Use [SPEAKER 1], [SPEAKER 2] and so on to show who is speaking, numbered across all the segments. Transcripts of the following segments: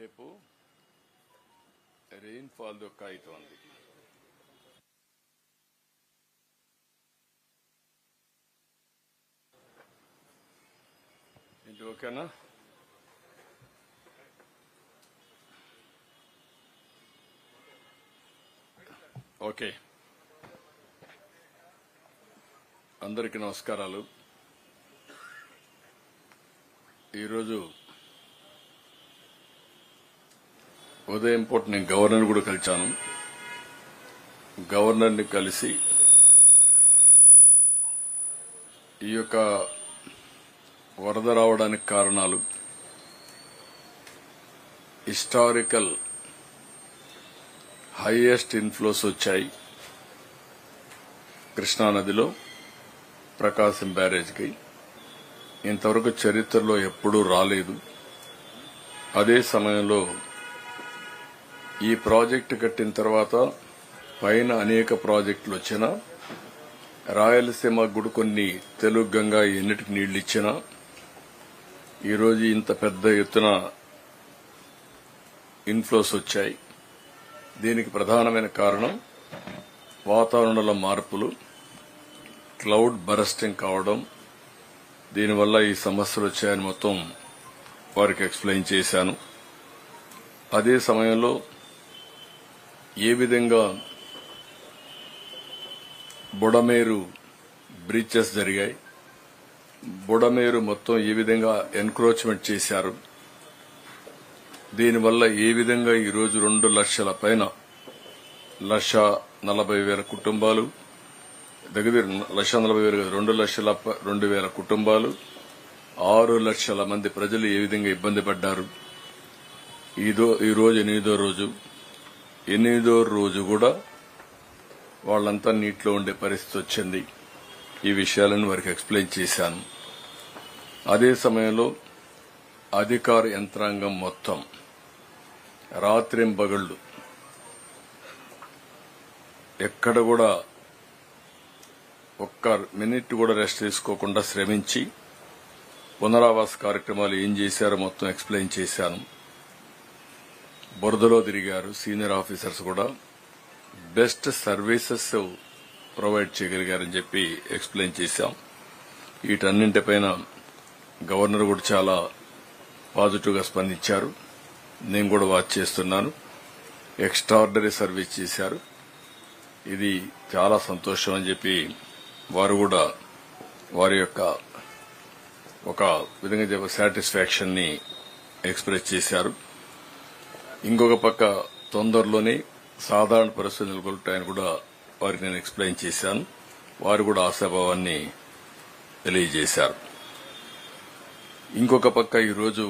[SPEAKER 1] రేపు రెయిన్ఫాల్ యొక్క అవుతోంది. ఏంటి ఓకేనా? ఓకే, అందరికీ నమస్కారాలు. ఈరోజు ఉదయం పూట నేను గవర్నర్ కూడా కలిశాను. గవర్నర్ని కలిసి ఈ యొక్క వరద రావడానికి కారణాలు, హిస్టారికల్ హైయెస్ట్ ఇన్ఫ్లోస్ వచ్చాయి కృష్ణానదిలో ప్రకాశం బ్యారేజ్కి. ఇంతవరకు చరిత్రలో ఎప్పుడూ రాలేదు. అదే సమయంలో ఈ ప్రాజెక్టు కట్టిన తర్వాత పైన అనేక ప్రాజెక్టులు వచ్చినా, రాయలసీమ గుడి కొన్ని తెలుగు గంగా ఎన్నిటికి నీళ్లు ఇచ్చినా ఈరోజు ఇంత పెద్ద ఎత్తున ఇన్ఫ్లోస్ వచ్చాయి. దీనికి ప్రధానమైన కారణం వాతావరణంలో మార్పులు, క్లౌడ్ బరస్టింగ్ కావడం. దీనివల్ల ఈ సమస్యలు వచ్చాయని మొత్తం వారికి ఎక్స్ప్లెయిన్ చేశాను. అదే సమయంలో ఏ విధంగా బుడమేరు బ్రీచెస్ జరిగాయి, బుడమేరు మొత్తం ఏ విధంగా ఎన్క్రోచ్మెంట్ చేశారు, దీనివల్ల ఏ విధంగా ఈరోజు 2 లక్షల పైన 1,40,000 కుటుంబాలు, దగ్గర 1,40,000 2,02,000 కుటుంబాలు, 6 లక్షల మంది ప్రజలు ఏ విధంగా ఇబ్బంది పడ్డారు. ఈ రోజు 8వ రోజు కూడా వాళ్ళంతా నీటిలో ఉండే పరిస్థితి వచ్చింది. ఈ విషయాలను వారికి ఎక్స్ప్లెయిన్ చేశాను. అదే సమయంలో అధికార యంత్రాంగం మొత్తం రాత్రింబగళ్లు ఎక్కడ కూడా ఒక్క మినిట్ కూడా రెస్ట్ తీసుకోకుండా శ్రమించి పునరావాస కార్యక్రమాలు ఏం చేశారో మొత్తం ఎక్స్ప్లెయిన్ చేశాను. బురదలో తిరిగారు. సీనియర్ ఆఫీసర్స్ కూడా బెస్ట్ సర్వీసెస్ ప్రొవైడ్ చేయగలిగారని చెప్పి ఎక్స్ప్లెయిన్ చేశాం. వీటన్నింటిపైన గవర్నర్ కూడా చాలా పాజిటివ్ గా స్పందించారు. నేను కూడా వాచ్ చేస్తున్నాను. ఎక్స్ట్రాఆర్డినరీ సర్వీస్ చేశారు. ఇది చాలా సంతోషం అని చెప్పి వారు కూడా వారి యొక్క ఒక విధంగా సాటిస్ఫాక్షన్ ని ఎక్స్ప్రెస్ చేశారు. ఇంకొక పక్క తొందరలోనే సాధారణ పరిస్థితులు నెలకొల్పుతాయని కూడా వారికి నేను ఎక్స్ప్లెయిన్ చేశాను. వారు కూడా ఆశాభావాన్ని తెలియజేశారు. ఇంకొక పక్క ఈరోజు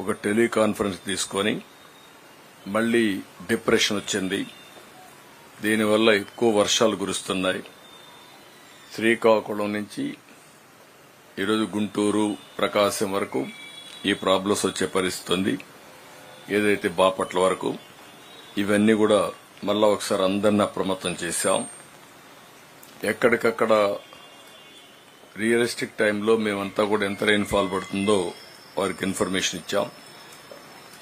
[SPEAKER 1] ఒక టెలికాన్ఫరెన్స్ తీసుకొని మళ్లీ డిప్రెషన్ వచ్చింది. దీనివల్ల ఎక్కువ వర్షాలు కురుస్తున్నాయి. శ్రీకాకుళం నుంచి ఈరోజు గుంటూరు, ప్రకాశం వరకు ఈ ప్రాబ్లమ్స్ వచ్చే పరిస్థితి ఉంది. ఏదైతే బాపట్ల వరకు, ఇవన్నీ కూడా మళ్ళా ఒకసారి అందరినీ అప్రమత్తం చేశాం. ఎక్కడికక్కడ రియలిస్టిక్ టైంలో మేమంతా కూడా ఎంత రెయిన్ఫాల్ పడుతుందో వారికి ఇన్ఫర్మేషన్ ఇచ్చాం.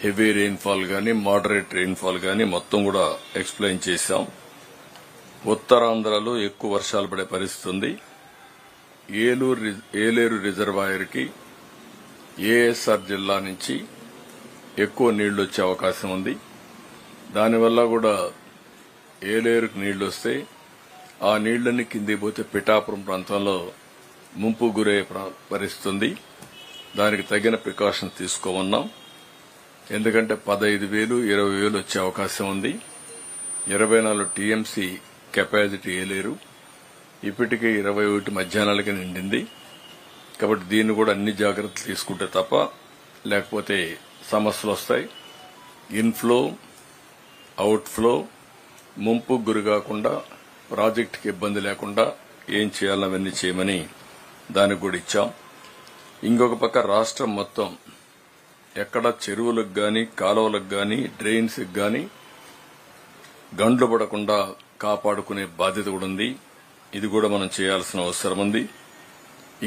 [SPEAKER 1] హెవీ రెయిన్ఫాల్ గానీ, మోడరేట్ రెయిన్ఫాల్ గానీ మొత్తం కూడా ఎక్స్ప్లెయిన్ చేశాం. ఉత్తరాంధ్రలో ఎక్కువ వర్షాలు పడే పరిస్థితి ఉంది. ఏలేరు రిజర్వాయర్ కి ఏఎస్ఆర్ జిల్లా నుంచి ఎక్కువ నీళ్లు వచ్చే అవకాశం ఉంది. దానివల్ల కూడా ఏలేరుకు నీళ్లు వస్తే ఆ నీళ్లన్నీ కిందికి పోతే పిఠాపురం ప్రాంతంలో ముంపు గురయ్యే పరిస్థితి ఉంది. దానికి తగిన ప్రికాషన్ తీసుకోమన్నాం. ఎందుకంటే 15,000, 20,000 వచ్చే అవకాశం ఉంది. 24 టీఎంసీ కెపాసిటీ ఏలేరు. ఇప్పటికే 21 మధ్యాహ్నాలకి నిండింది. కాబట్టి దీన్ని కూడా అన్ని జాగ్రత్తలు తీసుకుంటే తప్ప లేకపోతే సమస్యలు వస్తాయి. ఇన్ఫ్లో, అవుట్ఫ్లో, ముంపు గురి కాకుండా, ప్రాజెక్టుకి ఇబ్బంది లేకుండా ఏం చేయాలో అవన్నీ చేయమని దానికి కూడా ఇచ్చాం. ఇంకొక పక్క రాష్ట్రం మొత్తం ఎక్కడ చెరువులకు గాని, కాలువలకు గాని, డ్రైన్స్ కి గాని గండ్లు పడకుండా కాపాడుకునే బాధ్యత కూడా ఉంది. ఇది కూడా మనం చేయాల్సిన అవసరం ఉంది.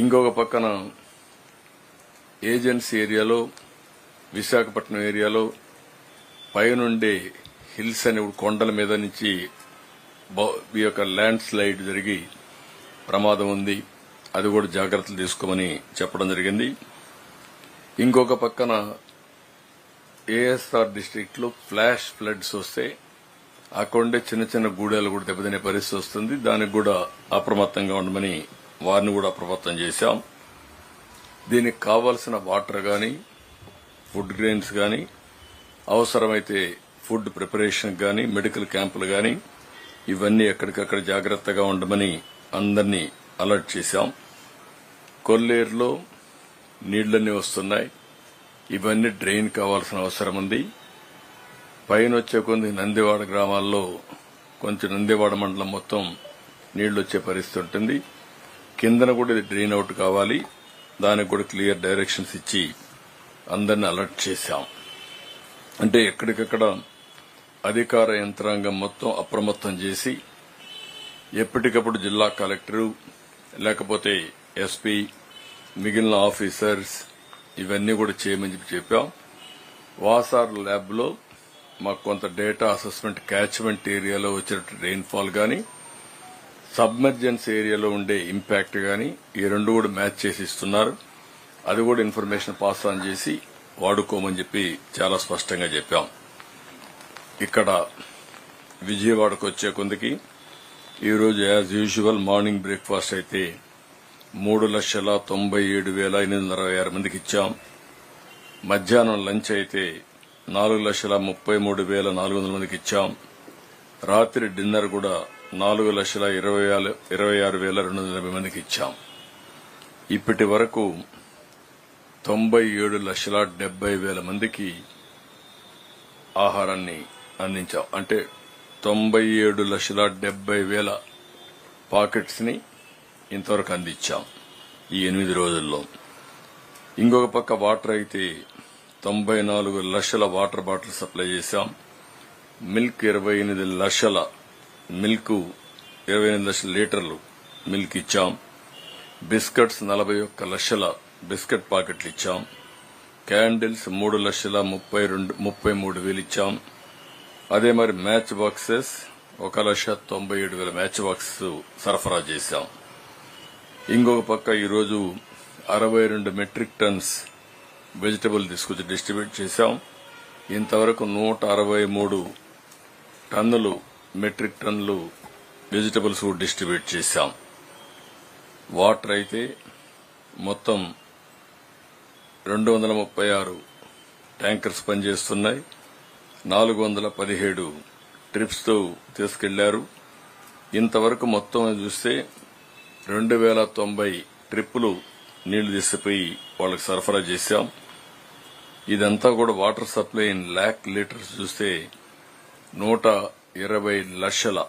[SPEAKER 1] ఇంకొక పక్కన ఏజెన్సీ ఏరియాలో విశాఖపట్నం ఏరియాలో పైనుండే హిల్స్ అనే కొండల మీద నుంచి ఈ యొక్క ల్యాండ్ స్లైడ్ జరిగి ప్రమాదం ఉంది. అది కూడా జాగ్రత్తలు తీసుకోమని చెప్పడం జరిగింది. ఇంకొక పక్కన ఏఎస్ఆర్ డిస్టిక్ట్ లో ఫ్లాష్ ఫ్లడ్స్ వస్తే అక్కడుండే చిన్న చిన్న గూడాలు కూడా దెబ్బతినే పరిస్థితి వస్తుంది. దానికి కూడా అప్రమత్తంగా ఉండమని వారిని కూడా అప్రమత్తం చేశాం. దీనికి కావాల్సిన వాటర్ గాని, ఫుడ్ గ్రెయిన్స్ గాని, అవసరమైతే ఫుడ్ ప్రిపరేషన్ గాని, మెడికల్ క్యాంపులు గాని ఇవన్నీ ఎక్కడికక్కడ జాగ్రత్తగా ఉండమని అందరినీ అలర్ట్ చేశాం. కొల్లేరులో నీళ్లన్నీ వస్తున్నాయి. ఇవన్నీ డ్రైన్ కావాల్సిన అవసరం ఉంది. పైన వచ్చే కొన్ని నందివాడ గ్రామాల్లో కొంచెం నందివాడ మండలం మొత్తం నీళ్లు వచ్చే పరిస్థితి ఉంటుంది. కిందన కూడా ఇది డ్రైన్ అవుట్ కావాలి. దానికి కూడా క్లియర్ డైరెక్షన్స్ ఇచ్చి అందరిని అలర్ట్ చేశాం. అంటే ఎక్కడికక్కడ అధికార యంత్రాంగం మొత్తం అప్రమత్తం చేసి ఎప్పటికప్పుడు జిల్లా కలెక్టరు లేకపోతే ఎస్పీ మిగిలిన ఆఫీసర్స్ ఇవన్నీ కూడా చేయమని చెప్పాం. వాసార్ ల్యాబ్ లో మాకు కొంత డేటా అసెస్మెంట్ క్యాచ్మెంట్ ఏరియాలో వచ్చిన రెయిన్ఫాల్ గాని, సబ్మెర్జెన్స్ ఏరియాలో ఉండే ఇంపాక్ట్ గాని ఈ రెండు కూడా మ్యాచ్ చేసి ఇస్తున్నారు. అది కూడా ఇన్ఫర్మేషన్ పాస్ ఆన్ చేసి వాడుకోమని చెప్పి చాలా స్పష్టంగా చెప్పాం. ఇక్కడ విజయవాడకు వచ్చే కొందికి ఈరోజు యాజ్ యూజువల్ మార్నింగ్ బ్రేక్ఫాస్ట్ అయితే 3,97,866 మందికి ఇచ్చాం. మధ్యాహ్నం లంచ్ అయితే 4,33,400 మందికి ఇచ్చాం. రాత్రి డిన్నర్ కూడా 4,26,280 మందికి ఇచ్చాం. ఇప్పటి వరకు 97,70,000 మందికి ఆహారాన్ని అందించాం. అంటే 97,70,000 పాకెట్స్ ని ఇంతవరకు అందించాం ఈ 8 రోజుల్లో. ఇంకొక పక్క వాటర్ అయితే 94 లక్షల వాటర్ బాటిల్ సప్లై చేశాం. మిల్క్ 28 లక్షల మిల్క్ 28 లక్షల లీటర్లు మిల్క్ ఇచ్చాం. బిస్కెట్స్ 41 లక్షల బిస్కెట్ ప్యాకెట్లు ఇచ్చాం. క్యాండిల్స్ 3,33,000 ఇచ్చాం. అదే మరి మ్యాచ్ బాక్సెస్ 1,97,000 మ్యాచ్ బాక్స్ సరఫరా చేశాం. ఇంకొక పక్క ఈరోజు 62 మెట్రిక్ టన్స్ వెజిటబుల్ తీసుకొచ్చి డిస్ట్రిబ్యూట్ చేశాం. ఇంతవరకు 163 టన్నులు మెట్రిక్ టన్నులు వెజిటబుల్స్ డిస్ట్రిబ్యూట్ చేశాం. వాటర్ అయితే మొత్తం 236 ట్యాంకర్స్ పనిచేస్తున్నాయి. 417 ట్రిప్స్ తో తీసుకెళ్లారు. ఇంతవరకు మొత్తం చూస్తే 2,090 ట్రిప్పులు నీళ్లు తీసుకుపోయి వాళ్ళకి సరఫరా చేశాం. ఇదంతా కూడా water supply in lakh litres చూస్తే 120 లక్షల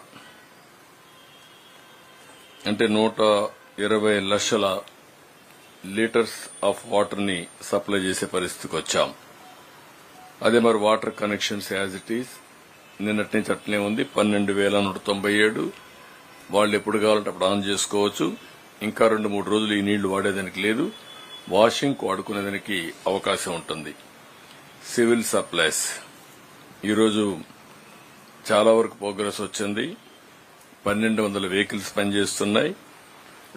[SPEAKER 1] అంటే 120 లక్షల లీటర్స్ ఆఫ్ వాటర్ ని సప్లై చేసే పరిస్థితికి వచ్చాం. అదే మరి water connections as it is నిన్నటి నుంచి అట్లనే ఉంది. 12,197 వాళ్ళు ఎప్పుడు కావాలంటే అప్పుడు ఆన్ చేసుకోవచ్చు. ఇంకా 2-3 రోజులు ఈ నీళ్లు వాడేదానికి లేదు. వాషింగ్ వాడుకునేదానికి అవకాశం ఉంటుంది. సివిల్ సప్లైస్ ఈరోజు చాలా వరకు ప్రోగ్రెస్ వచ్చింది. 1,200 వెహికల్స్ పనిచేస్తున్నాయి.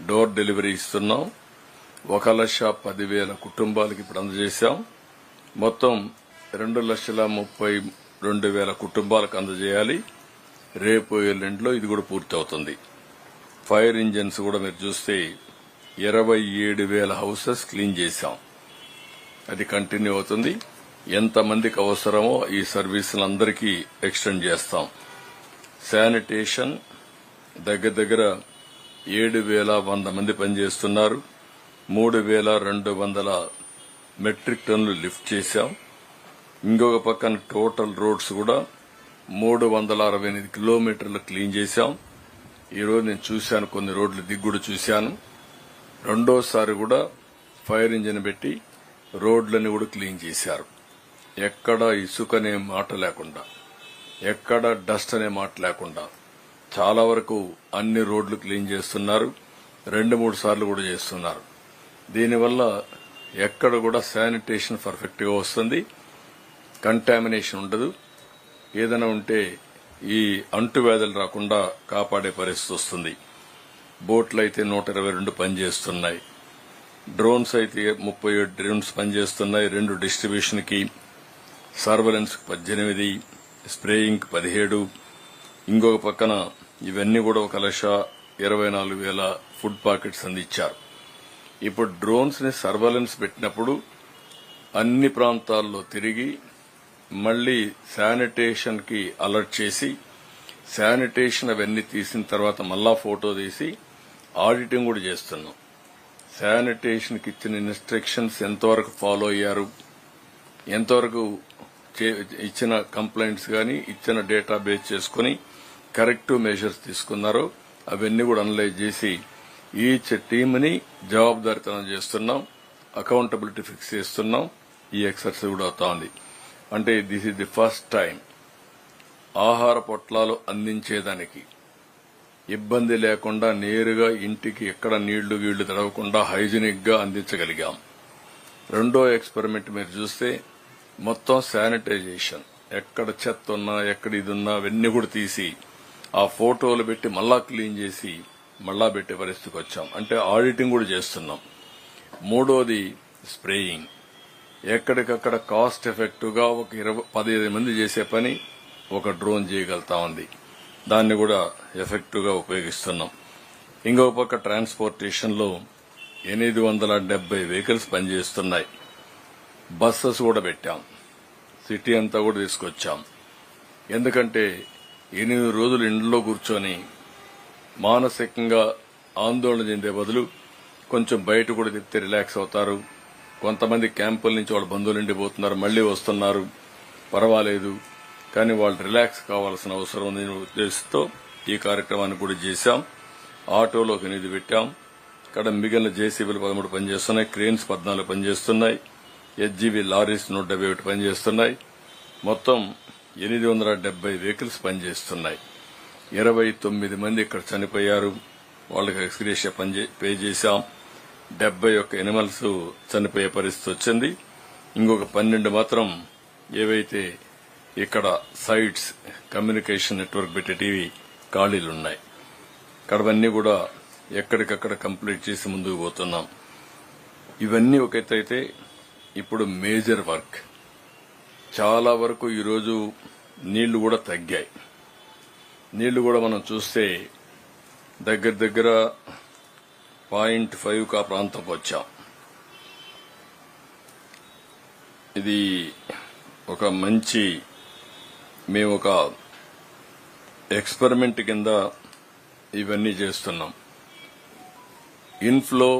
[SPEAKER 1] డోర్ డెలివరీ ఇస్తున్నాం. 1,10,000 కుటుంబాలకు ఇప్పుడు అందజేశాం. మొత్తం 2,32,000 కుటుంబాలకు అందజేయాలి. రేపు ఎల్లుండిలో ఇది కూడా పూర్తి అవుతుంది. ఫైర్ ఇంజిన్స్ కూడా మీరు చూస్తే 27,000 హౌసెస్ క్లీన్ చేశాం. అది కంటిన్యూ అవుతుంది. ఎంతమందికి అవసరమో ఈ సర్వీసులందరికీ ఎక్స్టెండ్ చేస్తాం. శానిటేషన్ దగ్గర 7,100 మంది పనిచేస్తున్నారు. 3,200 మెట్రిక్ టన్నులు లిఫ్ట్ చేశాం. ఇంకొక పక్కన టోటల్ రోడ్స్ కూడా 368 కిలోమీటర్లు క్లీన్ చేశాం. ఈరోజు నేను చూశాను, కొన్ని రోడ్లు దిగుడు చూశాను. రెండోసారి కూడా ఫైర్ ఇంజిన్ పెట్టి రోడ్లని కూడా క్లీన్ చేశారు. ఎక్కడ ఇసుక అనే మాట లేకుండా, ఎక్కడ డస్ట్ అనే మాట లేకుండా చాలా వరకు అన్ని రోడ్లు క్లీన్ చేస్తున్నారు. 2-3 సార్లు కూడా చేస్తున్నారు. దీనివల్ల ఎక్కడ కూడా శానిటేషన్ పర్ఫెక్ట్ గా వస్తుంది. కంటామినేషన్ ఉండదు. ఏదైనా ఉంటే ఈ అంటువ్యాధులు రాకుండా కాపాడే పరిస్థితి వస్తుంది. బోట్లు అయితే 122 పనిచేస్తున్నాయి. డ్రోన్స్ అయితే 37 డ్రోన్స్ పనిచేస్తున్నాయి. 2 డిస్ట్రిబ్యూషన్ కి, సర్వేలెన్స్ 18, స్ప్రేయింగ్ 17. ఇంకొక పక్కన ఇవన్నీ కూడా 1,24,000 ఫుడ్ పాకెట్స్ అందించారు. ఇప్పుడు డ్రోన్స్ ని సర్వేలెన్స్ పెట్టినప్పుడు అన్ని ప్రాంతాల్లో తిరిగి మళ్లీ శానిటేషన్ కి అలర్ట్ చేసి, శానిటేషన్ అవన్నీ తీసిన తర్వాత మళ్ళా ఫోటో తీసి ఆడిటింగ్ కూడా చేస్తున్నాం. శానిటేషన్ కి ఇచ్చిన ఇన్స్ట్రక్షన్స్ ఎంతవరకు ఫాలో అయ్యారు, ఎంతవరకు ఇచ్చిన కంప్లైంట్స్ గాని ఇచ్చిన డేటా బేస్ చేసుకుని కరెక్టివ్ మెజర్స్ తీసుకున్నారో అవన్నీ కూడా అనలైజ్ చేసి ఈచ్ టీమ్ ని జవాబుదారీతనం చేస్తున్నాం. అకౌంటబిలిటీ ఫిక్స్ చేస్తున్నాం. ఈ ఎక్సర్సైజ్ కూడా అవుతా ఉంది. అంటే this is the first time ఆహార పొట్లాలు అందించేదానికి ఇబ్బంది లేకుండా నేరుగా ఇంటికి ఎక్కడ నీళ్లు గీళ్లు తడవకుండా హైజీనిక్ గా అందించగలిగాం. రెండో ఎక్స్పెరిమెంట్ మీరు చూస్తే మొత్తం శానిటైజేషన్, ఎక్కడ చెత్త ఉన్నా ఎక్కడ ఇది ఉన్నా అవన్నీ కూడా తీసి ఆ ఫోటోలు పెట్టి మళ్ళా క్లీన్ చేసి మళ్ళా పెట్టే పరిస్థితికి వచ్చాం. అంటే ఆడిటింగ్ కూడా చేస్తున్నాం. మూడోది స్ప్రేయింగ్. ఎక్కడికక్కడ కాస్ట్ ఎఫెక్టివ్ గా ఒక 15 మంది చేసే పని ఒక డ్రోన్ చేయగలుగుతా ఉంది. దాన్ని కూడా ఎఫెక్టివ్ గా ఉపయోగిస్తున్నాం. ఇంకో పక్క ట్రాన్స్పోర్టేషన్ లో 870 వెహికల్స్ పనిచేస్తున్నాయి. బస్సెస్ కూడా పెట్టాం. సిటీ అంతా కూడా తీసుకొచ్చాం. ఎందుకంటే 8 రోజులు ఇంట్లో కూర్చొని మానసికంగా ఆందోళన చెందే బదులు కొంచెం బయట కూడా తిప్పితే రిలాక్స్ అవుతారు. కొంతమంది క్యాంపుల నుంచి వాళ్ళ బంధువులు ఇండిపోతున్నారు, మళ్లీ వస్తున్నారు, పర్వాలేదు, కానీ వాళ్ళు రిలాక్స్ కావాల్సిన అవసరం ఉంది ఉద్దేశంతో ఈ కార్యక్రమాన్ని కూడా చేశాం. ఆటోలో ఒక 8 పెట్టాం. ఇక్కడ మిగిలిన జేసీబీలు 13 పనిచేస్తున్నాయి, క్రేన్స్ 14 పనిచేస్తున్నాయి, హెచ్జీబీ లారీస్ 171 పనిచేస్తున్నాయి. మొత్తం 870 వెహికల్స్ పనిచేస్తున్నాయి. 29 మంది ఇక్కడ చనిపోయారు. వాళ్ళకి ఎక్స్గ్రేషియా పే చేశాం. 71 ఎనిమల్స్ చనిపోయే పరిస్థితి వచ్చింది. ఇంకొక 12 మాత్రం ఏవైతే ఇక్కడ సైట్స్ కమ్యూనికేషన్ నెట్వర్క్ పెట్టేటివి ఖాళీలున్నాయి. కడవన్నీ కూడా ఎక్కడికక్కడ కంప్లీట్ చేసి ముందుకు పోతున్నాం. ఇవన్నీ ఒక ఎత్తు అయితే ఇప్పుడు మేజర్ వర్క్ చాలా వరకు ఈరోజు నీళ్లు కూడా తగ్గాయి. నీళ్లు కూడా మనం చూస్తే దగ్గర దగ్గర 0.5 కా ప్రాంతం వచ్చాం. ఇది ఒక మంచి మేము ఒక ఎక్స్పెరిమెంట్ కింద ఇవన్నీ చేస్తున్నాం. ఇన్ఫ్లో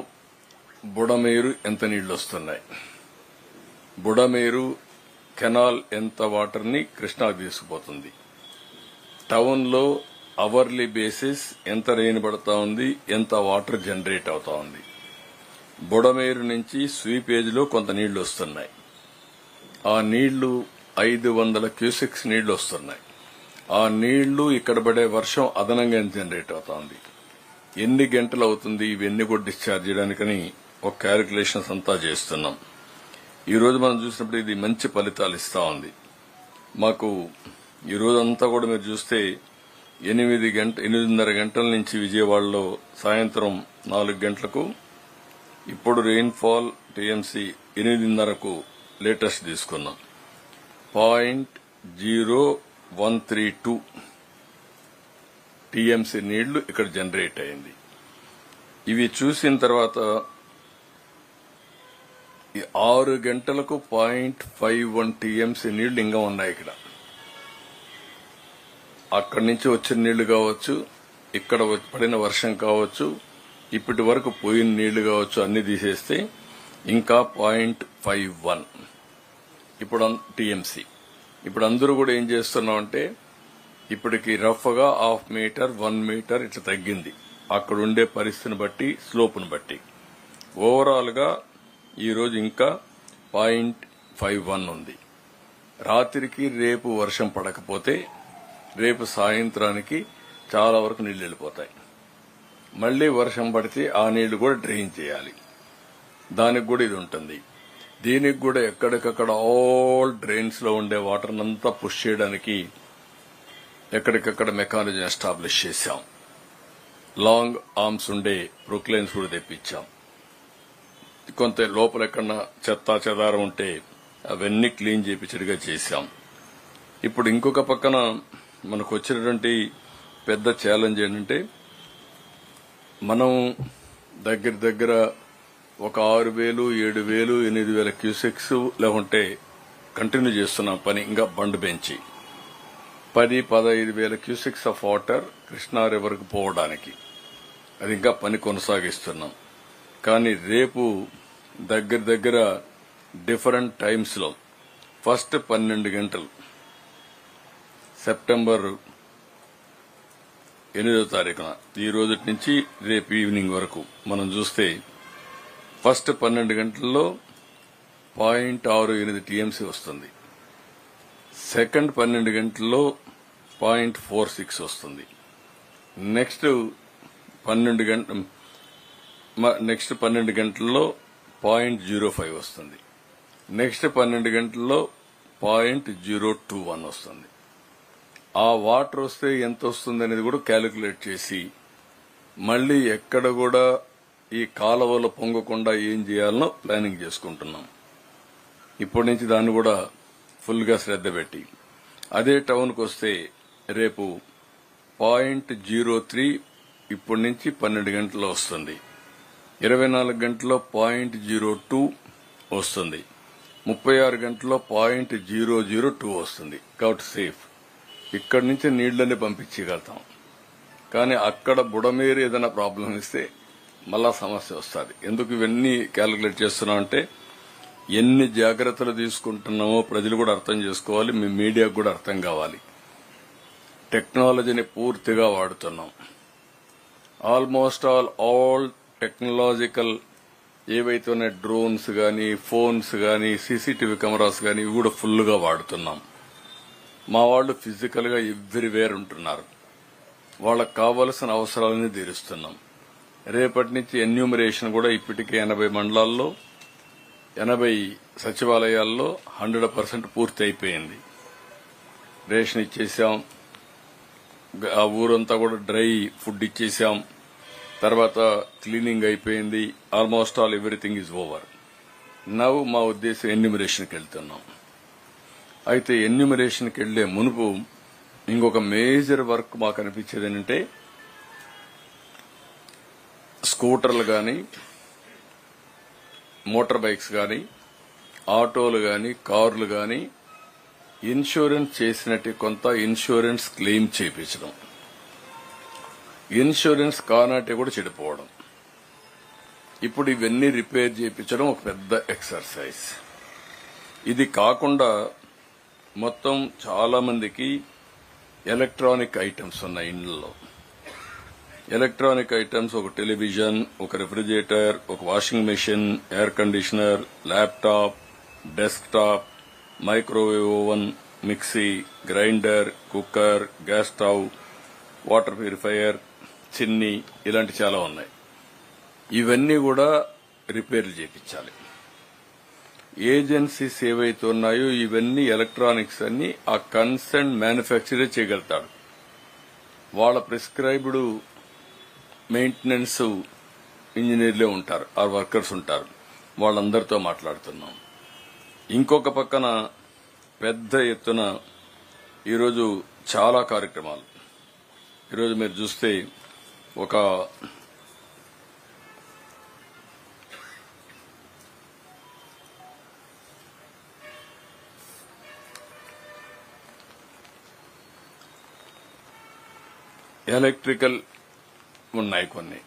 [SPEAKER 1] బుడమేరు ఎంత నీళ్లు వస్తున్నాయి, బుడమేరు కెనాల్ ఎంత వాటర్ ని కృష్ణాకు తీసుకుపోతుంది, టౌన్ లో అవర్లీ బేసిస్ ఎంత రెయిన్ పడతా ఉంది, ఎంత వాటర్ జనరేట్ అవుతా ఉంది. బుడమేరు నుంచి స్వీపేజ్ లో కొంత నీళ్లు వస్తున్నాయి. ఆ నీళ్లు 500 క్యూసెక్స్ నీళ్లు వస్తున్నాయి. ఆ నీళ్లు ఇక్కడ పడే వర్షం అదనంగా జనరేట్ అవుతా ఉంది. ఎన్ని గంటలు అవుతుంది ఇవన్నీ కూడా డిశ్చార్జ్ చేయడానికని ఒక క్యాలిక్యులేషన్స్ అంతా చేస్తున్నాం. ఈ రోజు మనం చూసినప్పుడు ఇది మంచి ఫలితాలు ఇస్తా ఉంది. మాకు ఈ రోజంతా కూడా మీరు చూస్తే 8:30 గంటల నుంచి విజయవాడలో సాయంత్రం 4 గంటలకు ఇప్పుడు రెయిన్ఫాల్ టీఎంసీ 8:30కు లేటెస్ట్ తీసుకున్నాం. 0.0132 టీఎంసీ నీళ్లు ఇక్కడ జనరేట్ అయింది. ఇవి చూసిన తర్వాత 6 గంటలకు 0.51 టీఎంసీ నీళ్లు ఇంకా ఉన్నాయి ఇక్కడ. అక్కడి నుంచి వచ్చిన నీళ్లు కావచ్చు, ఇక్కడ పడిన వర్షం కావచ్చు, ఇప్పటి వరకు పోయిన నీళ్లు కావచ్చు, అన్ని తీసేస్తే ఇంకా 0.51 ఇప్పుడు టీఎంసీ. ఇప్పుడు అందరూ కూడా ఏం చేస్తున్నామంటే ఇప్పటికి రఫ్ గా 1/2 మీటర్ 1 మీటర్ ఇట్లా తగ్గింది. అక్కడ ఉండే పరిస్థితిని బట్టి, స్లోప్ను బట్టి. ఓవరాల్ గా ఈ రోజు ఇంకా 0.51 ఉంది. రాత్రికి రేపు వర్షం పడకపోతే రేపు సాయంత్రానికి చాలా వరకు నీళ్లు వెళ్ళిపోతాయి. మళ్లీ వర్షం పడితే ఆ నీళ్లు కూడా డ్రైన్ చేయాలి. దానికి కూడా ఇది ఉంటుంది. దీనికి కూడా ఎక్కడికక్కడ ఆల్ డ్రైన్స్ లో ఉండే వాటర్ అంతా పుష్ చేయడానికి ఎక్కడికక్కడ మెకానిజం ఎస్టాబ్లిష్ చేశాం. లాంగ్ ఆర్మ్స్ ఉండే ప్రొక్లైన్స్ కూడా తెప్పించాం. కొంత లోపల ఎక్కడన్నా చెత్త చెదారం ఉంటే అవన్నీ క్లీన్ చేపించడిగా చేశాం. ఇప్పుడు ఇంకొక పక్కన మనకు వచ్చినటువంటి పెద్ద ఛాలెంజ్ ఏంటంటే మనం దగ్గర ఒక 6,000, 7,000, 8,000 క్యూసెక్స్ లేకుంటే కంటిన్యూ చేస్తున్నాం పని. ఇంకా బండ్ పెంచి 10-15,000 క్యూసెక్స్ ఆఫ్ వాటర్ కృష్ణా రివర్కు పోవడానికి అది ఇంకా పని కొనసాగిస్తున్నాం. కానీ రేపు దగ్గర డిఫరెంట్ టైమ్స్ లో ఫస్ట్ 12 గంటలు సెప్టెంబర్ 8వ తారీఖున ఈ రోజు నుంచి రేపు ఈవినింగ్ వరకు మనం చూస్తే ఫస్ట్ 12 గంటల్లో 0.68 టీఎంసీ వస్తుంది. సెకండ్ 12 గంటల్లో 0.46 వస్తుంది. నెక్స్ట్ 12 గంటల్లో 0.05 వస్తుంది. నెక్స్ట్ 12 గంటల్లో 0.021 వస్తుంది. ఆ వాటర్ వస్తే ఎంత వస్తుంది అనేది కూడా క్యాలిక్యులేట్ చేసి మళ్లీ ఎక్కడ కూడా ఈ కాలువలు పొంగకుండా ఏం చేయాలనో ప్లానింగ్ చేసుకుంటున్నాం. ఇప్పటి నుంచి దాన్ని కూడా ఫుల్ గా శ్రద్ధ పెట్టి అదే టౌన్కు వస్తే రేపు 0.03 ఇప్పటి నుంచి 12 గంటల్లో వస్తుంది. 24 గంటల్లో 0.02 వస్తుంది. 36 గంటల్లో 0.002 వస్తుంది. కాబట్టి సేఫ్. ఇక్కడి నుంచి నీళ్లని పంపించగలుగుతాం. కానీ అక్కడ బుడమేరు ఏదైనా ప్రాబ్లం ఇస్తే మళ్ళా సమస్య వస్తుంది. ఎందుకు ఇవన్నీ క్యాలిక్యులేట్ చేస్తున్నామంటే ఎన్ని జాగ్రత్తలు తీసుకుంటున్నామో ప్రజలు కూడా అర్థం చేసుకోవాలి, మీ మీడియాకు కూడా అర్థం కావాలి. టెక్నాలజీని పూర్తిగా వాడుతున్నాం. ఆల్మోస్ట్ ఆల్ టెక్నాలజికల్ ఏవైతే ఉన్నాయి డ్రోన్స్ గానీ, ఫోన్స్ గానీ, సీసీటీవీ కెమెరాస్ గానీ ఇవి కూడా ఫుల్ గా వాడుతున్నాం. మా వాళ్లు ఫిజికల్ గా ఎవ్రీవేర్ ఉంటున్నారు. వాళ్లకు కావలసిన అవసరాలని తీరుస్తున్నాం. రేపటి నుంచి ఎన్యూమరేషన్ కూడా ఇప్పటికే 80 మండలాల్లో 80 సచివాలయాల్లో 100% పూర్తి అయిపోయింది. రేషన్ ఇచ్చేసాం. ఆ ఊరంతా కూడా డ్రై ఫుడ్ ఇచ్చేసాం. తర్వాత క్లీనింగ్ అయిపోయింది. Almost all everything is over. Now మా ఉద్దేశం ఎన్యూమరేషన్కి వెళ్తున్నాం. అయితే ఎన్యూమరేషన్కి వెళ్లే మునుపు ఇంకొక మేజర్ వర్క్ మాకు అనిపించేది ఏంటంటే స్కూటర్లు గాని, మోటార్ బైక్స్ గాని, ఆటోలు గాని, కార్లు గాని ఇన్సూరెన్స్ చేసినట్టు కొంత ఇన్సూరెన్స్ క్లెయిమ్ చేయించడం, ఇన్సూరెన్స్ కానట్టే కూడా చెడిపోవడం. ఇప్పుడు ఇవన్నీ రిపేర్ చేయించడం ఒక పెద్ద ఎక్సర్సైజ్. ఇది కాకుండా మొత్తం చాలా మందికి ఎలక్ట్రానిక్ ఐటమ్స్ ఉన్నాయి ఇండ్లలో. ఎలక్ట్రానిక్ ఐటమ్స్ ఒక టెలివిజన్, ఒక రిఫ్రిజిరేటర్, ఒక washing machine, air conditioner, laptop, desktop, microwave oven, mixie, grinder, cooker, gas stove, water purifier, చిన్ని ఇలాంటి చాలా ఉన్నాయి. ఇవన్నీ కూడా రిపేర్లు చేయించాలి. ఏజెన్సీస్ ఏవైతే ఉన్నాయో ఇవన్నీ ఎలక్ట్రానిక్స్ అన్ని ఆ కన్సర్న్ మ్యానుఫ్యాక్చరే చేయగలుగుతాడు. వాళ్ళ ప్రిస్క్రైబ్డ్ మెయింటెనెన్స్ ఇంజనీర్లే ఉంటారు, ఆ వర్కర్స్ ఉంటారు. వాళ్ళందరితో మాట్లాడుతున్నాం. ఇంకొక పక్కన పెద్ద ఎత్తున ఈరోజు చాలా కార్యక్రమాలు. ఈరోజు మీరు చూస్తే ఒక ఎలక్ట్రికల్ ఉన్నాయి, కొన్ని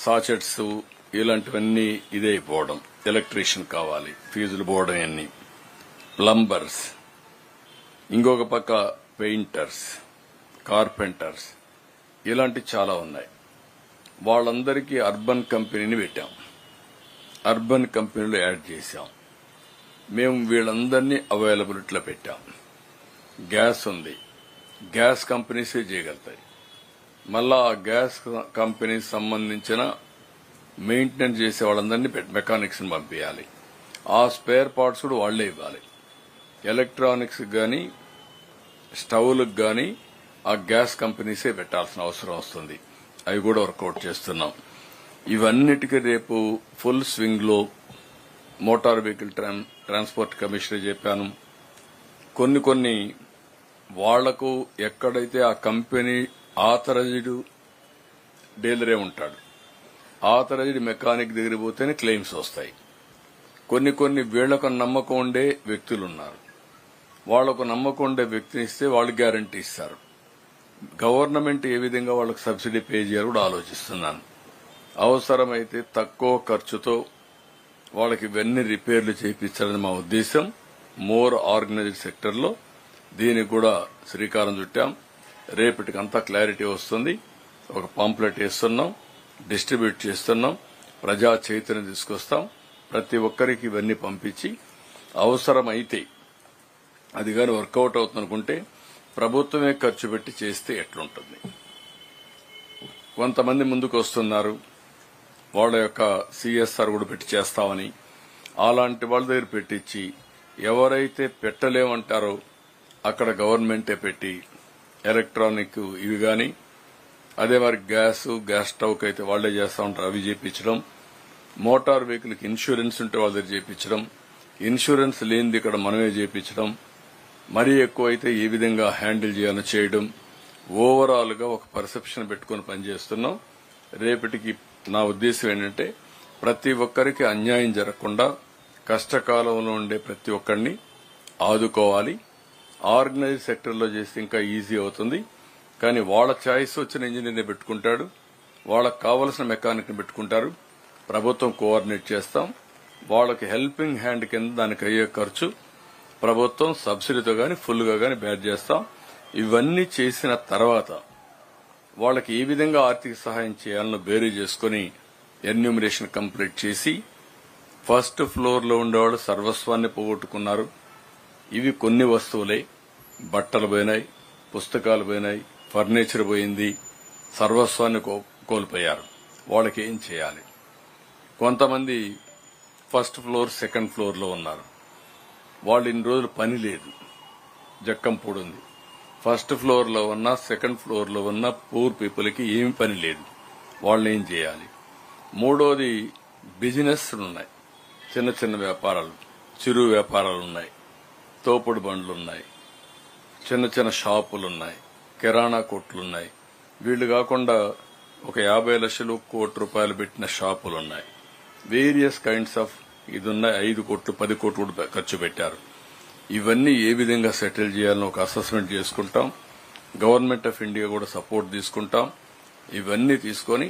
[SPEAKER 1] సాచెట్స్ ఇలాంటివన్నీ ఇదే అయిపోవడం. ఎలక్ట్రీషియన్ కావాలి, ఫీజులు పోవడం, అన్ని ప్లంబర్స్, ఇంకొక పక్క పెయింటర్స్, కార్పెంటర్స్ ఇలాంటి చాలా ఉన్నాయి. వాళ్ళందరికీ అర్బన్ కంపెనీని పెట్టాం. అర్బన్ కంపెనీలో యాడ్ చేశాం. మేము వీళ్ళందరినీ అవైలబిలిటీలో పెట్టాం. గ్యాస్ ఉంది, గ్యాస్ కంపెనీసే చేయగలుగుతాయి. మళ్ళా ఆ గ్యాస్ కంపెనీకి సంబంధించిన మెయింటెనెన్స్ చేసే వాళ్ళందరినీ మెకానిక్స్ ని పంపించాలి. ఆ స్పేర్ పార్ట్స్ కూడా వాళ్లే ఇవ్వాలి. ఎలక్ట్రానిక్స్ గాని స్టవ్లకు గాని ఆ గ్యాస్ కంపెనీసే పెట్టాల్సిన అవసరం వస్తుంది. అవి కూడా వర్కౌట్ చేస్తున్నాం. ఇవన్నిటికీ రేపు ఫుల్ స్వింగ్ లో మోటార్ వెహికల్ ట్రాన్స్పోర్ట్ కమిషనర్ చెప్పాను. కొన్ని వాళ్లకు ఎక్కడైతే ఆ కంపెనీ ఆథరైజ్డ్ డీలరే ఉంటాడు, ఆథరైజ్డ్ మెకానిక్ దగ్గర పోతేనే క్లెయిమ్స్ వస్తాయి. కొన్ని వీళ్లకు నమ్మకం ఉండే వ్యక్తులున్నారు. వాళ్లకు నమ్మకం ఉండే వ్యక్తిని ఇస్తే వాళ్ళు గ్యారంటీ ఇస్తారు. గవర్నమెంట్ ఏ విధంగా వాళ్ళకు సబ్సిడీ పే చేయాలో కూడా ఆలోచిస్తున్నాను. అవసరమైతే తక్కువ ఖర్చుతో వాళ్ళకి ఇవన్నీ రిపేర్లు చేయించాలని మా ఉద్దేశం. మోర్ ఆర్గనైజ్డ్ సెక్టర్ లో దీనికి కూడా శ్రీకారం చుట్టాం. రేపటికంతా క్లారిటీ వస్తుంది. ఒక పాంప్లెట్ వేస్తున్నాం, డిస్ట్రిబ్యూట్ చేస్తున్నాం, ప్రజా చైతన్యం తీసుకొస్తాం. ప్రతి ఒక్కరికి ఇవన్నీ పంపించి అవసరమైతే అది గాని వర్కౌట్ అవుతుందనుకుంటే ప్రభుత్వమే ఖర్చు పెట్టి చేస్తే ఎట్లుంటుంది. కొంతమంది ముందుకు వస్తున్నారు, వాళ్ళ యొక్క సిఎస్ఆర్ కూడా పెట్టి చేస్తామని. అలాంటి వాళ్ళ దగ్గర పెట్టించి ఎవరైతే పెట్టలేమంటారో అక్కడ గవర్నమెంటే పెట్టి ఎలక్ట్రానిక్ ఇవి గాని, అదే మరి గ్యాస్ స్టవ్ అయితే వాళ్లే చేస్తా ఉంటారు, అవి చేయించడం. మోటార్ వెహికల్ కి ఇన్సూరెన్స్ ఉంటే వాళ్ళ దగ్గర చేయించడం, ఇన్సూరెన్స్ లేనిది ఇక్కడ మనమే చేయించడం. మరీ ఎక్కువైతే ఏ విధంగా హ్యాండిల్ చేయాలో చేయడం. ఓవరాల్ గా ఒక పర్సెప్షన్ పెట్టుకుని పనిచేస్తున్నాం. రేపటికి నా ఉద్దేశం ఏంటంటే ప్రతి ఒక్కరికి అన్యాయం జరగకుండా కష్టకాలంలో ఉండే ప్రతి ఒక్కరిని ఆదుకోవాలి. ఆర్గనైజ్ సెక్టర్ లో చేస్తే ఇంకా ఈజీ అవుతుంది. కానీ వాళ్ళ ఛాయిస్ వచ్చిన ఇంజనీర్ని పెట్టుకుంటాడు, వాళ్ళకు కావలసిన మెకానిక్ ని పెట్టుకుంటారు. ప్రభుత్వం కోఆర్డినేట్ చేస్తాం. వాళ్ళకి హెల్పింగ్ హ్యాండ్ కింద దానికి అయ్యే ఖర్చు ప్రభుత్వం సబ్సిడీతో గాని ఫుల్ గా గాని బేర్ చేస్తాం. ఇవన్నీ చేసిన తర్వాత వాళ్ళకి ఏ విధంగా ఆర్థిక సహాయం చేయాలనో బేరీ చేసుకుని ఎన్యూమరేషన్ కంప్లీట్ చేసి ఫస్ట్ ఫ్లోర్ లో ఉండేవాళ్ళు సర్వస్వాన్ని పోగొట్టుకున్నారు. ఇవి కొన్ని వస్తువులే. బట్టలు పోయినాయి, పుస్తకాలు పోయినాయి, ఫర్నిచర్ పోయింది, సర్వస్వాన్ని కోల్పోయారు. వాళ్ళకి ఏం చేయాలి? కొంతమంది ఫస్ట్ ఫ్లోర్ సెకండ్ ఫ్లోర్ లో ఉన్నారు. వాళ్ళు ఇన్ని రోజులు పని లేదు, జక్కంపూడి ఉంది. ఫస్ట్ ఫ్లోర్ లో ఉన్న సెకండ్ ఫ్లోర్ లో ఉన్న పూర్ పీపుల్ కి ఏమి పని లేదు. వాళ్ళని ఏం చేయాలి? మూడోది బిజినెస్ ఉన్నాయి, చిన్న చిన్న వ్యాపారాలు, చిరు వ్యాపారాలు ఉన్నాయి, తోపుడు బండ్లున్నాయి, చిన్న చిన్న షాపులున్నాయి, కిరాణా కొట్లున్నాయి. వీళ్లు కాకుండా ఒక 50 లక్షలు, ₹1 కోటి పెట్టిన షాపులున్నాయి. వేరియస్ కైండ్స్ ఆఫ్ ఇదున్నాయి. 5 కోట్లు 10 కోట్లు కూడా ఖర్చు పెట్టారు. ఇవన్నీ ఏ విధంగా సెటిల్ చేయాలని ఒక అసెస్మెంట్ చేసుకుంటాం. గవర్నమెంట్ ఆఫ్ ఇండియా కూడా సపోర్ట్ తీసుకుంటాం. ఇవన్నీ తీసుకుని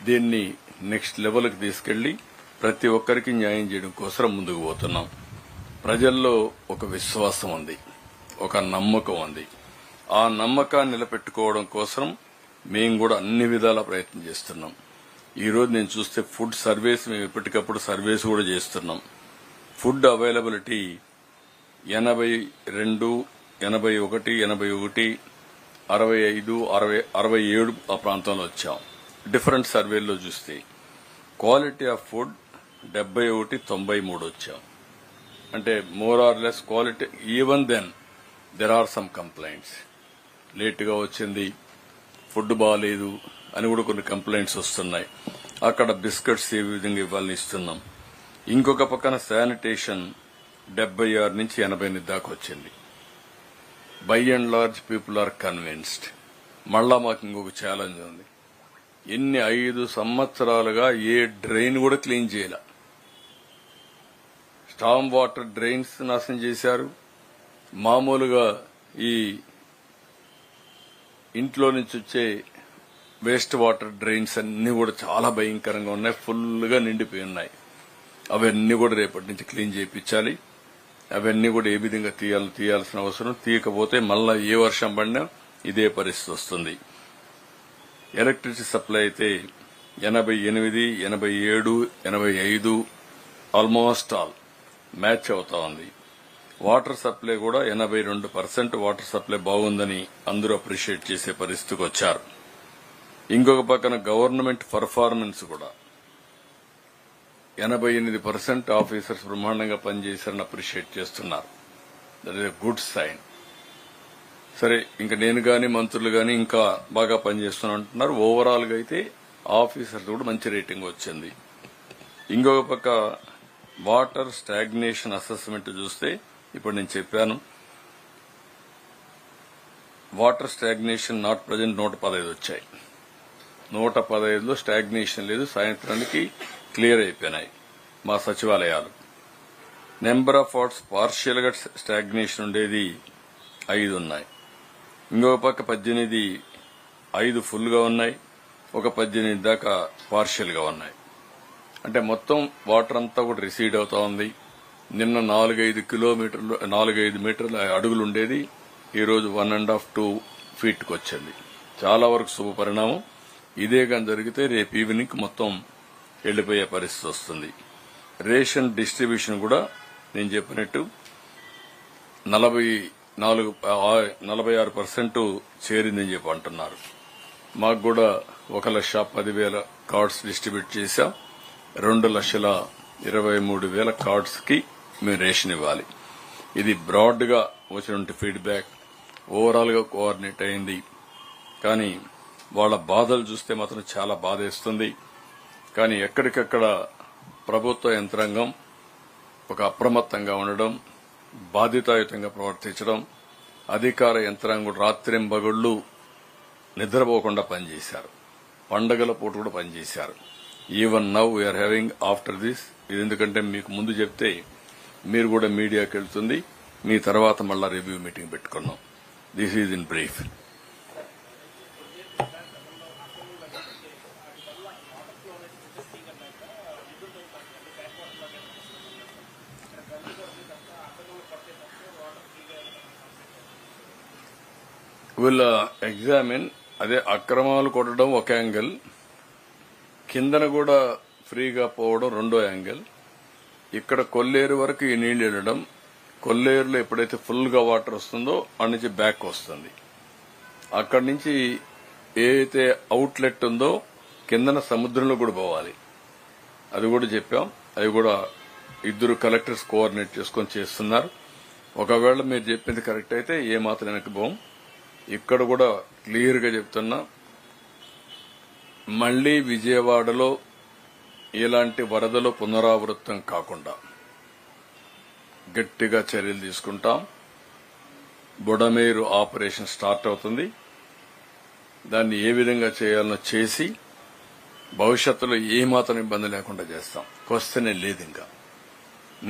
[SPEAKER 1] దీన్ని నెక్స్ట్ లెవెల్కి తీసుకెళ్లి ప్రతి ఒక్కరికి న్యాయం చేయడం కోసం ముందుకు పోతున్నాం. ప్రజల్లో ఒక విశ్వాసం ఉంది, ఒక నమ్మకం ఉంది. ఆ నమ్మకాన్ని నిలబెట్టుకోవడం కోసం మేము కూడా అన్ని విధాల ప్రయత్నం చేస్తున్నాం. ఈ రోజు నేను చూస్తే ఫుడ్ సర్వేస్ మేము ఎప్పటికప్పుడు సర్వేస్ కూడా చేస్తున్నాం. ఫుడ్ అవైలబిలిటీ 82, 81, 81, 65, 67 ఆ ప్రాంతంలో వచ్చాం. డిఫరెంట్ సర్వేల్లో చూస్తే క్వాలిటీ ఆఫ్ ఫుడ్ 71, 93 వచ్చాం. అంటే more or less quality. Even then there are some complaints. లేటుగా వచ్చింది, ఫుడ్ బాగాలేదు అని కూడా కొన్ని కంప్లైంట్స్ వస్తున్నాయి. అక్కడ బిస్కెట్స్ ఏ విధంగా ఇవ్వాలని ఇస్తున్నాం. ఇంకొక పక్కన శానిటేషన్ 76 నుంచి 80 దాకా వచ్చింది. By and large people are convinced. మళ్ళా మాకు ఇంకొక ఛాలెంజ్ ఉంది. 5 సంవత్సరాలుగా ఏ డ్రైన్ కూడా క్లీన్ చేయాల. స్టామ్ వాటర్ డ్రైన్స్ నాశనం చేశారు. మామూలుగా ఈ ఇంట్లో నుంచి వచ్చే వేస్ట్ వాటర్ డ్రైన్స్ అన్ని కూడా చాలా భయంకరంగా ఉన్నాయి, ఫుల్ గా నిండిపోయి ఉన్నాయి. అవన్నీ కూడా రేపటి నుంచి క్లీన్ చేయించాలి. అవన్నీ కూడా ఏ విధంగా తీయాల్సిన అవసరం. తీయకపోతే మళ్ళా ఏ వర్షం పడినా ఇదే పరిస్థితి వస్తుంది. ఎలక్ట్రిసిటీ సప్లై అయితే 88, 87, 85 ఆల్మోస్ట్ ఆల్ మ్యాచ్ అవుతా ఉంది. వాటర్ సప్లై కూడా 82% వాటర్ సప్లై బాగుందని అందరూ అప్రిషియేట్ చేసే పరిస్థితికి వచ్చారు. ఇంకొక పక్కన గవర్నమెంట్ పర్ఫార్మెన్స్ కూడా 88% ఆఫీసర్స్ బ్రహ్మాండంగా పనిచేశారని అప్రిషియేట్ చేస్తున్నారు. That is a good sign. సరే, ఇంకా నేను గాని మంత్రులు గాని ఇంకా బాగా పనిచేస్తున్నా అంటున్నారు. ఓవరాల్ గా అయితే ఆఫీసర్స్ కూడా మంచి రేటింగ్ వచ్చింది. ఇంకొక పక్క వాటర్ స్టాగ్నేషన్ అసెస్మెంట్ చూస్తే ఇప్పుడు నేను చెప్పాను, వాటర్ స్టాగ్నేషన్ నాట్ ప్రజెంట్ 115 వచ్చాయి. 115లో స్టాగ్నేషన్ లేదు. సాయంత్రానికి క్లియర్ అయిపోయినాయి మా సచివాలయాలు. నెంబర్ ఆఫ్ వాట్స్ పార్షియల్ గా స్టాగ్నేషన్ ఉండేది 5 ఉన్నాయి. ఇంకొక పక్క 18 5 ఫుల్ గా ఉన్నాయి, ఒక 18 దాకా పార్షియల్ గా ఉన్నాయి. అంటే మొత్తం వాటర్ అంతా కూడా రిసీడ్ అవుతా ఉంది. నిన్న 4-5 మీటర్ల అడుగులు ఉండేది, ఈ రోజు 1.5-2 feet కు వచ్చింది. చాలా వరకు శుభ పరిణామం. ఇదే కానీ జరిగితే రేపు ఈవినింగ్ మొత్తం వెళ్లిపోయే పరిస్థితి వస్తుంది. రేషన్ డిస్ట్రిబ్యూషన్ కూడా నేను చెప్పినట్టు 46% చేరిందని చెప్పి అంటున్నారు. మాకు కూడా 1,10,000 కార్డ్స్ డిస్ట్రిబ్యూట్ చేశాం. 2,23,000 కార్డ్స్ కి మేము రేషన్ ఇవ్వాలి. ఇది బ్రాడ్ గా వచ్చినటువంటి ఫీడ్బ్యాక్. ఓవరాల్ గా కోఆర్డినేట్ అయింది. కానీ వాళ్ళ బాధలు చూస్తే మాత్రం చాలా బాధేస్తుంది. కానీ ఎక్కడికక్కడ ప్రభుత్వ యంత్రాంగం ఒక అప్రమత్తంగా ఉండడం, బాధ్యతాయుతంగా ప్రవర్తించడం, అధికార యంత్రాంగం రాత్రింబగళ్లు నిద్రపోకుండా పనిచేశారు. పండగల పూట కూడా పనిచేశారు. Even now we are having after this, ఇది ఎందుకంటే మీకు ముందు చెప్తే మీరు కూడా మీడియాకి వెళ్తుంది, మీ తర్వాత మళ్ళా రివ్యూ మీటింగ్ పెట్టుకున్నాం. This is in brief. వీళ్ళ ఎగ్జామిన్ అదే అక్రమాలు కొట్టడం ఒక యాంగిల్, కిందన కూడా ఫ్రీగా పోవడం రెండో యాంగిల్. ఇక్కడ కొల్లేరు వరకు ఈ నీళ్లు వెళ్ళడం, కొల్లేరులో ఎప్పుడైతే ఫుల్ గా వాటర్ వస్తుందో అక్కడి నుంచి బ్యాక్ వస్తుంది. అక్కడి నుంచి ఏదైతే అవుట్లెట్ ఉందో కిందన సముద్రంలో కూడా పోవాలి. అది కూడా చెప్పాం. అది కూడా 2 కలెక్టర్స్ కోఆర్డినేట్ చేసుకుని చేస్తున్నారు. ఒకవేళ మీరు చెప్పింది కరెక్ట్ అయితే ఏమాత్రం వెనక్కి పోం. ఇక్కడ కూడా క్లియర్ గా చెప్తున్నా, మళ్లీ విజయవాడలో ఇలాంటి వరదలు పునరావృతం కాకుండా గట్టిగా చర్యలు తీసుకుంటాం. బుడమేరు ఆపరేషన్ స్టార్ట్ అవుతుంది. దాన్ని ఏ విధంగా చేయాలనో చేసి భవిష్యత్తులో ఏమాత్రం ఇబ్బంది లేకుండా చేస్తాం. క్వశ్చనే లేదు.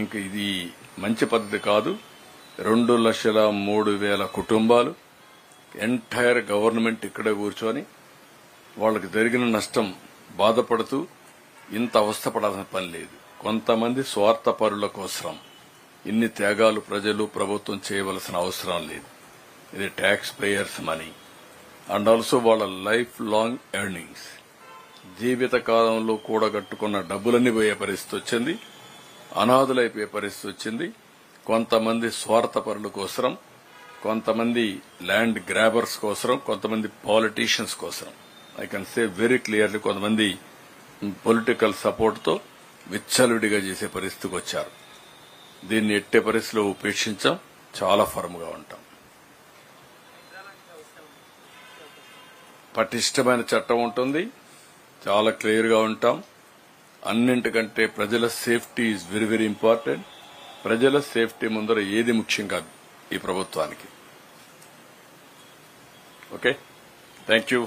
[SPEAKER 1] ఇంకా ఇది మంచి పద్ధతి కాదు. 2,03,000 కుటుంబాలు, ఎంటైర్ గవర్నమెంట్ ఇక్కడే కూర్చొని వాళ్ళకి జరిగిన నష్టం బాధపడుతూ ఇంత అవస్థపడాల్సిన పని లేదు. కొంతమంది స్వార్థపరుల కోసం ఇన్ని త్యాగాలు ప్రజలు ప్రభుత్వం చేయవలసిన అవసరం లేదు. ఇది tax payers money and also వాళ్ళ లైఫ్ లాంగ్ ఎర్నింగ్స్, జీవిత కాలంలో కూడగట్టుకున్న డబ్బులన్నీ పోయే పరిస్థితి వచ్చింది. అనాథులైపోయే పరిస్థితి వచ్చింది. కొంతమంది స్వార్థపరుల కోసం, కొంతమంది ల్యాండ్ గ్రాబర్స్ కోసం, కొంతమంది పాలిటీషియన్స్ కోసం. I can say very clearly, కొంతమంది పొలిటికల్ సపోర్ట్ తో విచ్చలవిడిగా చేసే పరిస్థితికి వచ్చారు. దీన్ని ఎట్టే పరిస్థితిలో ఉపేక్షించాం. చాలా ఫర్మ్ గా ఉంటాం. పటిష్టమైన చట్టం ఉంటుంది. చాలా క్లియర్ గా ఉంటాం. అన్నింటికంటే ప్రజల safety is very very important. ప్రజల సేఫ్టీ ముందర ఏది ముఖ్యం కాదు ఈ ప్రభుత్వానికి. Okay, thank you.